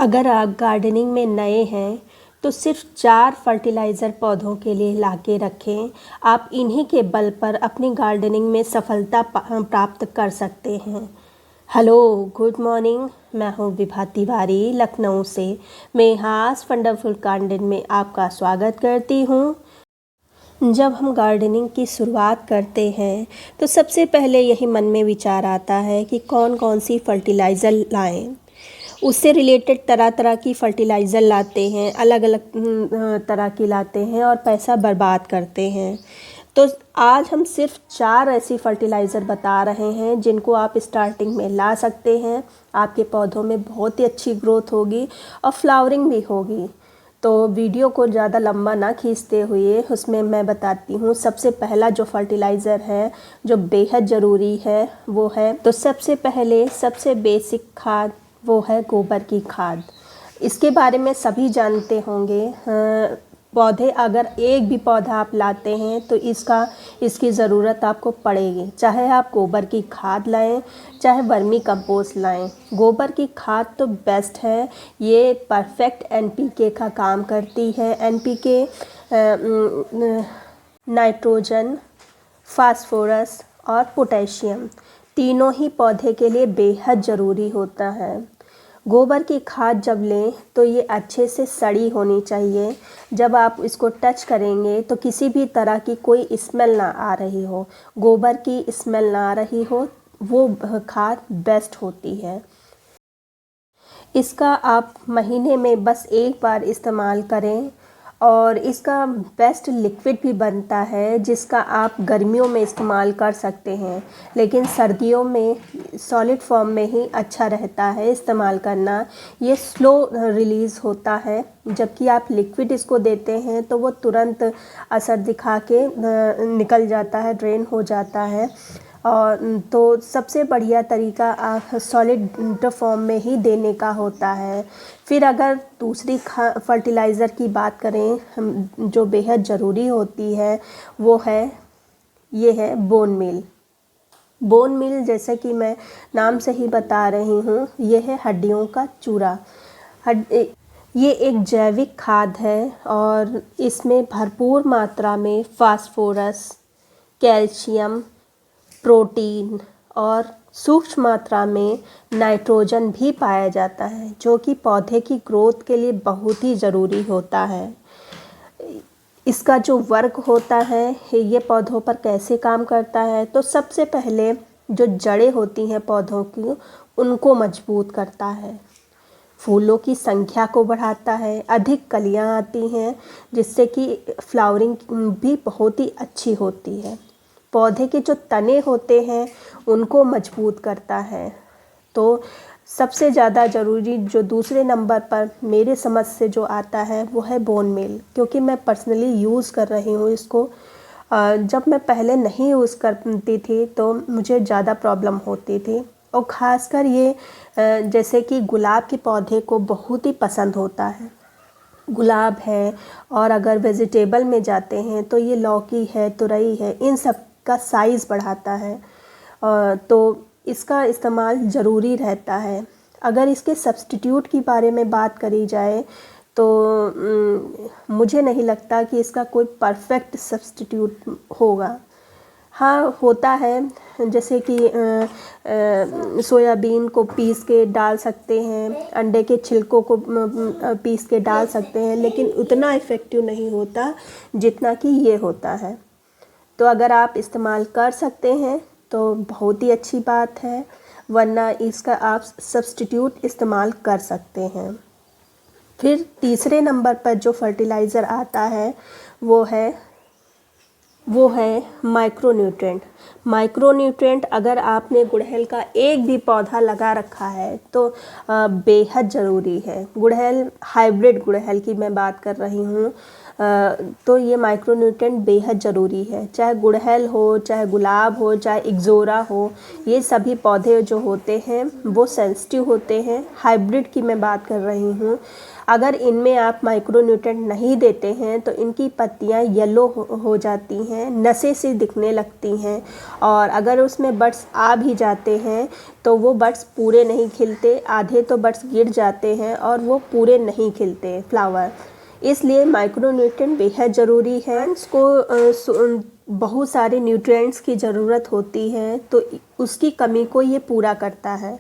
अगर आप गार्डनिंग में नए हैं तो सिर्फ 4 फर्टिलाइज़र पौधों के लिए ला के रखें। आप इन्हीं के बल पर अपनी गार्डनिंग में सफलता प्राप्त कर सकते हैं। Hello, good morning. मैं हूँ विभा तिवारी लखनऊ से। मैं हास वंडरफुल गार्डन में आपका स्वागत करती हूँ। जब हम गार्डनिंग की शुरुआत करते हैं तो सबसे पहले यही मन में विचार आता है कि कौन कौन सी फर्टिलाइज़र लाएं। उससे रिलेटेड तरह तरह की फर्टिलाइज़र लाते हैं, अलग अलग तरह की लाते हैं और पैसा बर्बाद करते हैं। तो आज हम सिर्फ 4 ऐसी फर्टिलाइज़र बता रहे हैं जिनको आप स्टार्टिंग में ला सकते हैं। आपके पौधों में बहुत ही अच्छी ग्रोथ होगी और फ्लावरिंग भी होगी। तो वीडियो को ज़्यादा लंबा ना खींचते हुए उसमें मैं बताती हूँ। सबसे पहला जो फर्टिलाइज़र है जो बेहद ज़रूरी है वो है, तो सबसे पहले सबसे बेसिक खाद वो है गोबर की खाद। इसके बारे में सभी जानते होंगे। पौधे अगर एक भी पौधा आप लाते हैं तो इसकी ज़रूरत आपको पड़ेगी, चाहे आप गोबर की खाद लाएं चाहे वर्मी कंपोस्ट लाएं। गोबर की खाद तो बेस्ट है, ये परफेक्ट एनपीके का काम करती है। एनपीके नाइट्रोजन, फास्फोरस और पोटेशियम तीनों ही पौधे के लिए बेहद ज़रूरी होता है। गोबर की खाद जब लें तो ये अच्छे से सड़ी होनी चाहिए। जब आप इसको टच करेंगे तो किसी भी तरह की कोई स्मेल ना आ रही हो, गोबर की स्मेल ना आ रही हो, वो खाद बेस्ट होती है। इसका आप महीने में बस एक बार इस्तेमाल करें और इसका बेस्ट लिक्विड भी बनता है जिसका आप गर्मियों में इस्तेमाल कर सकते हैं, लेकिन सर्दियों में सॉलिड फॉर्म में ही अच्छा रहता है इस्तेमाल करना। ये स्लो रिलीज़ होता है, जबकि आप लिक्विड इसको देते हैं तो वो तुरंत असर दिखा के निकल जाता है, ड्रेन हो जाता है। और तो सबसे बढ़िया तरीका सॉलिड फॉर्म में ही देने का होता है। फिर अगर दूसरी फर्टिलाइज़र की बात करें जो बेहद ज़रूरी होती है वो है, ये है बोन मील। बोन मील जैसे कि मैं नाम से ही बता रही हूँ, ये है हड्डियों का चूरा। ये एक जैविक खाद है और इसमें भरपूर मात्रा में फास्फोरस, कैल्शियम, प्रोटीन और सूक्ष्म मात्रा में नाइट्रोजन भी पाया जाता है, जो कि पौधे की ग्रोथ के लिए बहुत ही ज़रूरी होता है। इसका जो वर्क होता है, ये पौधों पर कैसे काम करता है, तो सबसे पहले जो जड़ें होती हैं पौधों की उनको मजबूत करता है, फूलों की संख्या को बढ़ाता है, अधिक कलियां आती हैं जिससे कि फ्लावरिंग भी बहुत ही अच्छी होती है। पौधे के जो तने होते हैं उनको मजबूत करता है। तो सबसे ज़्यादा ज़रूरी जो दूसरे नंबर पर मेरे समझ से जो आता है वो है बोन मील, क्योंकि मैं पर्सनली यूज़ कर रही हूँ इसको। जब मैं पहले नहीं यूज़ करती थी तो मुझे ज़्यादा प्रॉब्लम होती थी, और ख़ासकर ये जैसे कि गुलाब के पौधे को बहुत ही पसंद होता है। गुलाब है, और अगर वेजिटेबल में जाते हैं तो ये लौकी है, तुरई है, इन सब का साइज़ बढ़ाता है। तो इसका इस्तेमाल ज़रूरी रहता है। अगर इसके सब्स्टिट्यूट की बारे में बात करी जाए तो मुझे नहीं लगता कि इसका कोई परफेक्ट सब्स्टिट्यूट होगा। हाँ, होता है, जैसे कि सोयाबीन को पीस के डाल सकते हैं, अंडे के छिलकों को पीस के डाल सकते हैं, लेकिन उतना इफ़ेक्टिव नहीं होता जितना कि ये होता है। तो अगर आप इस्तेमाल कर सकते हैं तो बहुत ही अच्छी बात है, वरना इसका आप सब्स्टिट्यूट इस्तेमाल कर सकते हैं। फिर तीसरे नंबर पर जो फर्टिलाइज़र आता है वो है माइक्रोन्यूट्रेंट। माइक्रोन्यूट्रेंट अगर आपने गुड़हल का एक भी पौधा लगा रखा है तो बेहद ज़रूरी है। गुड़हल, हाइब्रिड गुड़हल की मैं बात कर रही हूँ। तो ये माइक्रोन्यूट्रेंट बेहद ज़रूरी है। चाहे गुड़हल हो, चाहे गुलाब हो, चाहे इक्ज़ोरा हो, ये सभी पौधे जो होते हैं वो सेंसिटिव होते हैं। हाइब्रिड की मैं बात कर रही हूँ। अगर इनमें आप माइक्रोन्यूट्रेंट नहीं देते हैं तो इनकी पत्तियाँ येलो हो जाती हैं, नसें सी दिखने लगती हैं, और अगर उसमें बड्स आ भी जाते हैं तो वो बड्स पूरे नहीं खिलते, आधे तो बड्स गिर जाते हैं और वो पूरे नहीं खिलते फ्लावर। इसलिए माइक्रोन्यूट्रेंट बेहद ज़रूरी है। इसको बहुत सारे न्यूट्रिएंट्स की ज़रूरत होती है, तो उसकी कमी को ये पूरा करता है।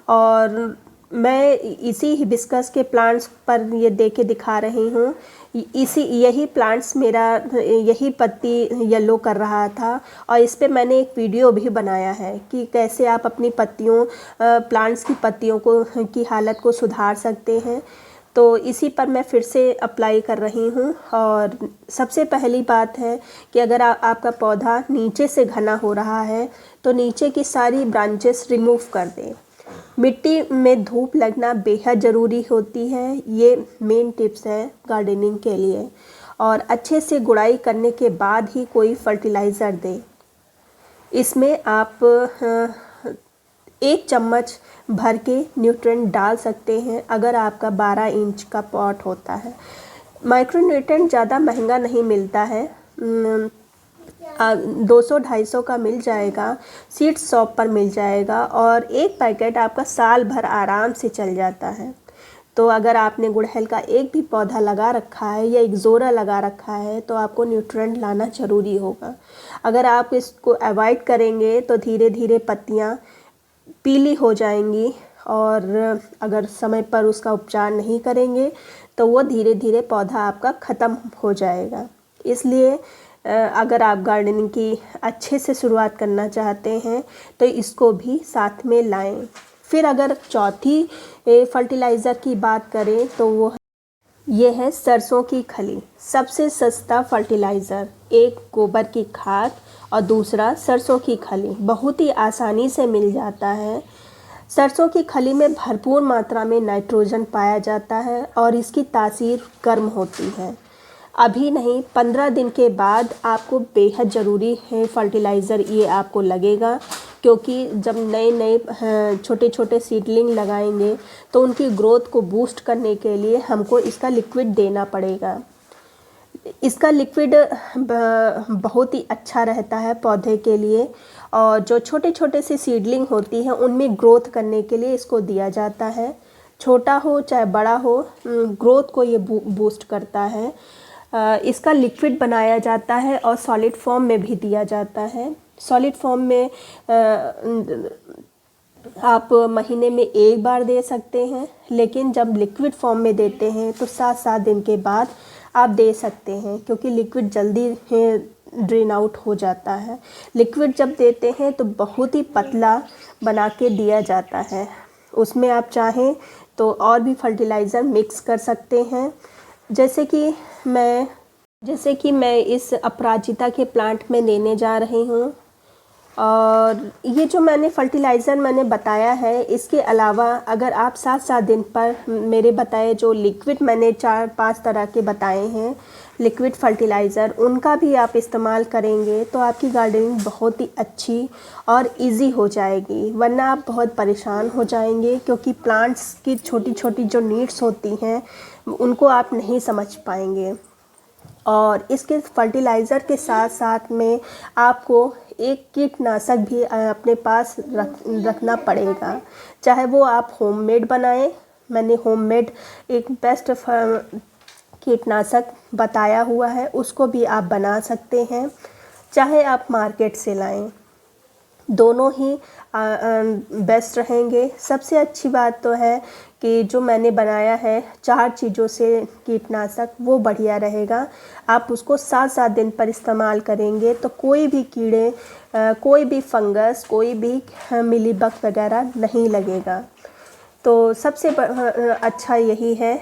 और मैं इसी हिबिस्कस के प्लांट्स पर ये दे के दिखा रही हूँ। यही प्लांट्स मेरा यही पत्ती येलो कर रहा था, और इस पे मैंने एक वीडियो भी बनाया है कि कैसे आप अपनी पत्तियों प्लांट्स की पत्तियों को की हालत को सुधार सकते हैं। तो इसी पर मैं फिर से अप्लाई कर रही हूँ। और सबसे पहली बात है कि अगर आपका पौधा नीचे से घना हो रहा है तो नीचे की सारी ब्रांचेस रिमूव कर दें। मिट्टी में धूप लगना बेहद ज़रूरी होती है, ये मेन टिप्स है गार्डनिंग के लिए। और अच्छे से गुड़ाई करने के बाद ही कोई फर्टिलाइज़र दें। इसमें आप 1 चम्मच भर के न्यूट्रिएंट डाल सकते हैं अगर आपका 12 इंच का पॉट होता है। माइक्रोन्यूट्रिएंट ज़्यादा महंगा नहीं मिलता है, 200-250 का मिल जाएगा, सीड्स शॉप पर मिल जाएगा, और एक पैकेट आपका साल भर आराम से चल जाता है। तो अगर आपने गुड़हल का एक भी पौधा लगा रखा है या इक्ज़ोरा लगा रखा है तो आपको न्यूट्रिएंट लाना ज़रूरी होगा। अगर आप इसको अवॉइड करेंगे तो धीरे धीरे पत्तियाँ पीली हो जाएंगी, और अगर समय पर उसका उपचार नहीं करेंगे तो वो धीरे धीरे पौधा आपका ख़त्म हो जाएगा। इसलिए अगर आप गार्डनिंग की अच्छे से शुरुआत करना चाहते हैं तो इसको भी साथ में लाएं। फिर अगर चौथी फर्टिलाइज़र की बात करें तो वो ये है सरसों की खली। सबसे सस्ता फर्टिलाइज़र, एक गोबर की खाद और दूसरा सरसों की खली, बहुत ही आसानी से मिल जाता है। सरसों की खली में भरपूर मात्रा में नाइट्रोजन पाया जाता है और इसकी तासीर गर्म होती है। अभी नहीं, 15 दिन के बाद आपको बेहद ज़रूरी है फर्टिलाइज़र ये आपको लगेगा, क्योंकि जब नए नए छोटे छोटे सीडलिंग लगाएंगे तो उनकी ग्रोथ को बूस्ट करने के लिए हमको इसका लिक्विड देना पड़ेगा। इसका लिक्विड बहुत ही अच्छा रहता है पौधे के लिए, और जो छोटे छोटे से सीडलिंग होती हैं उनमें ग्रोथ करने के लिए इसको दिया जाता है। छोटा हो चाहे बड़ा हो, ग्रोथ को ये बूस्ट करता है। इसका लिक्विड बनाया जाता है और सॉलिड फॉर्म में भी दिया जाता है। सॉलिड फॉर्म में आप महीने में 1 बार दे सकते हैं, लेकिन जब लिक्विड फॉर्म में देते हैं तो 7-7 दिन के बाद आप दे सकते हैं, क्योंकि लिक्विड जल्दी ड्रेन आउट हो जाता है। लिक्विड जब देते हैं तो बहुत ही पतला बना के दिया जाता है। उसमें आप चाहें तो और भी फर्टिलाइज़र मिक्स कर सकते हैं, जैसे कि मैं इस अपराजिता के प्लांट में देने जा रही हूँ। और ये जो मैंने फर्टिलाइज़र बताया है, इसके अलावा अगर आप 7-7 दिन पर मेरे बताए जो लिक्विड मैंने 4-5 तरह के बताए हैं लिक्विड फर्टिलाइज़र, उनका भी आप इस्तेमाल करेंगे तो आपकी गार्डनिंग बहुत ही अच्छी और इजी हो जाएगी। वरना आप बहुत परेशान हो जाएंगे, क्योंकि प्लांट्स की छोटी छोटी जो नीड्स होती हैं उनको आप नहीं समझ पाएंगे। और इसके फर्टिलाइज़र के साथ साथ में आपको एक कीटनाशक भी अपने पास रखना पड़ेगा, चाहे वो आप होममेड बनाएं। मैंने होममेड एक बेस्ट कीटनाशक बताया हुआ है, उसको भी आप बना सकते हैं, चाहे आप मार्केट से लाएं। दोनों ही बेस्ट रहेंगे। सबसे अच्छी बात तो है कि जो मैंने बनाया है 4 चीज़ों से कीटनाशक, वो बढ़िया रहेगा। आप उसको 7-7 दिन पर इस्तेमाल करेंगे तो कोई भी कीड़े, कोई भी फंगस, कोई भी मिलीबग वगैरह नहीं लगेगा। तो सबसे अच्छा यही है।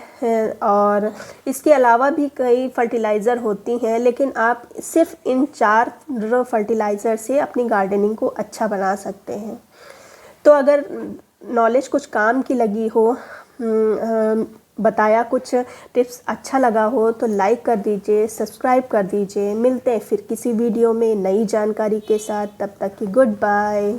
और इसके अलावा भी कई फर्टिलाइज़र होती हैं, लेकिन आप सिर्फ इन 4 फर्टिलाइज़र से अपनी गार्डनिंग को अच्छा बना सकते हैं। तो अगर नॉलेज कुछ काम की लगी हो बताया कुछ टिप्स अच्छा लगा हो तो लाइक कर दीजिए, सब्सक्राइब कर दीजिए। मिलते हैं फिर किसी वीडियो में नई जानकारी के साथ, तब तक की गुड बाय।